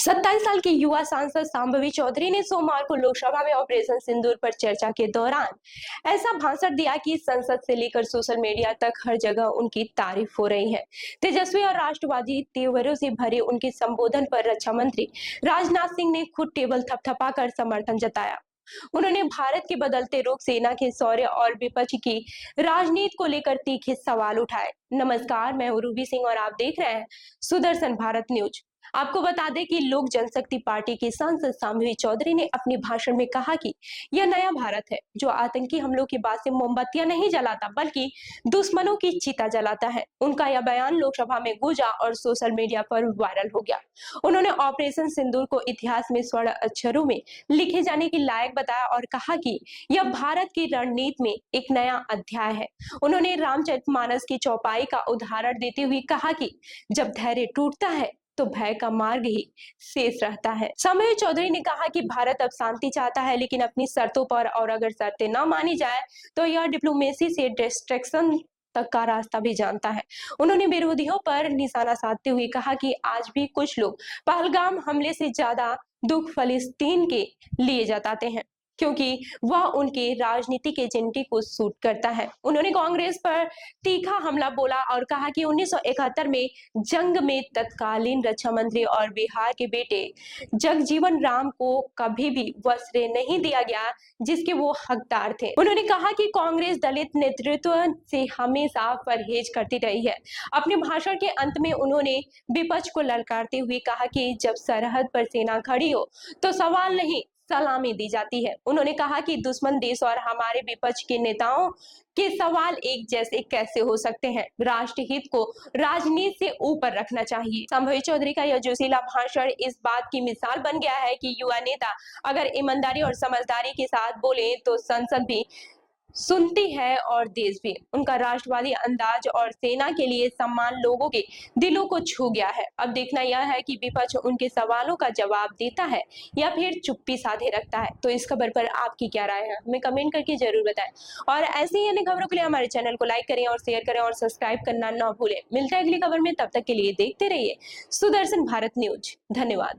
27 साल के युवा सांसद सांभवी चौधरी ने सोमवार को लोकसभा में ऑपरेशन सिंदूर पर चर्चा के दौरान ऐसा भाषण दिया कि संसद से लेकर सोशल मीडिया तक हर जगह उनकी तारीफ हो रही है। तेजस्वी और राष्ट्रवादी तेवरों से भरे उनके संबोधन पर रक्षा मंत्री राजनाथ सिंह ने खुद टेबल थपथपाकर समर्थन जताया। उन्होंने भारत के बदलते रुख, सेना के शौर्य और विपक्ष की राजनीति को लेकर तीखे सवाल उठाए। नमस्कार, मैं रूबी सिंह और आप देख रहे हैं सुदर्शन भारत न्यूज। आपको बता दें कि लोक जनशक्ति पार्टी की सांसद सांभवी चौधरी ने अपने भाषण में कहा कि यह नया भारत है जो आतंकी हमलों के बाद से मोमबत्तियां नहीं जलाता बल्कि दुश्मनों की चिता जलाता है। उनका यह बयान लोकसभा में गूंजा और सोशल मीडिया पर वायरल हो गया। उन्होंने ऑपरेशन सिंदूर को इतिहास में स्वर्ण अक्षरों में लिखे जाने के लायक बताया और कहा कि यह भारत की रणनीति में एक नया अध्याय है। उन्होंने रामचरितमानस की चौपाई का उदाहरण देते हुए कहा कि जब धैर्य टूटता है तो भय का मार्ग ही शेष रहता है। सांभवी चौधरी ने कहा कि भारत अब शांति चाहता है लेकिन अपनी शर्तों पर, और अगर शर्तें न मानी जाए तो यह डिप्लोमेसी से डिस्ट्रैक्शन तक का रास्ता भी जानता है। उन्होंने विरोधियों पर निशाना साधते हुए कहा कि आज भी कुछ लोग पहलगाम हमले से ज्यादा दुख फिलिस्तीन के लिए जताते हैं क्योंकि वह उनके राजनीतिक एजेंडे को सूट करता है। उन्होंने कांग्रेस पर तीखा हमला बोला और कहा कि 1971 में जंग में तत्कालीन रक्षा मंत्री और बिहार के बेटे जगजीवन राम को कभी भी वह श्रेय नहीं दिया गया जिसके वो हकदार थे। उन्होंने कहा कि कांग्रेस दलित नेतृत्व से हमेशा परहेज करती रही है। अपने भाषण के अंत में उन्होंने विपक्ष को ललकारते हुए कहा कि जब सरहद पर सेना खड़ी हो तो सवाल नहीं, सलामी दी जाती है। उन्होंने कहा कि दुश्मन देश और हमारे विपक्ष के नेताओं के सवाल एक जैसे कैसे हो सकते हैं। राष्ट्रहित को राजनीति से ऊपर रखना चाहिए। सांभवी चौधरी का यह जोशीला भाषण इस बात की मिसाल बन गया है कि युवा नेता अगर ईमानदारी और समझदारी के साथ बोले तो संसद भी सुनती है और देश भी। उनका राष्ट्रवादी अंदाज और सेना के लिए सम्मान लोगों के दिलों को छू गया है। अब देखना यह है कि विपक्ष उनके सवालों का जवाब देता है या फिर चुप्पी साधे रखता है। तो इस खबर पर आपकी क्या राय है, हमें कमेंट करके जरूर बताएं। और ऐसे ही अन्य खबरों के लिए हमारे चैनल को लाइक करें और शेयर करें और सब्सक्राइब करना ना भूलें। मिलते हैं अगली खबर में, तब तक के लिए देखते रहिए सुदर्शन भारत न्यूज। धन्यवाद।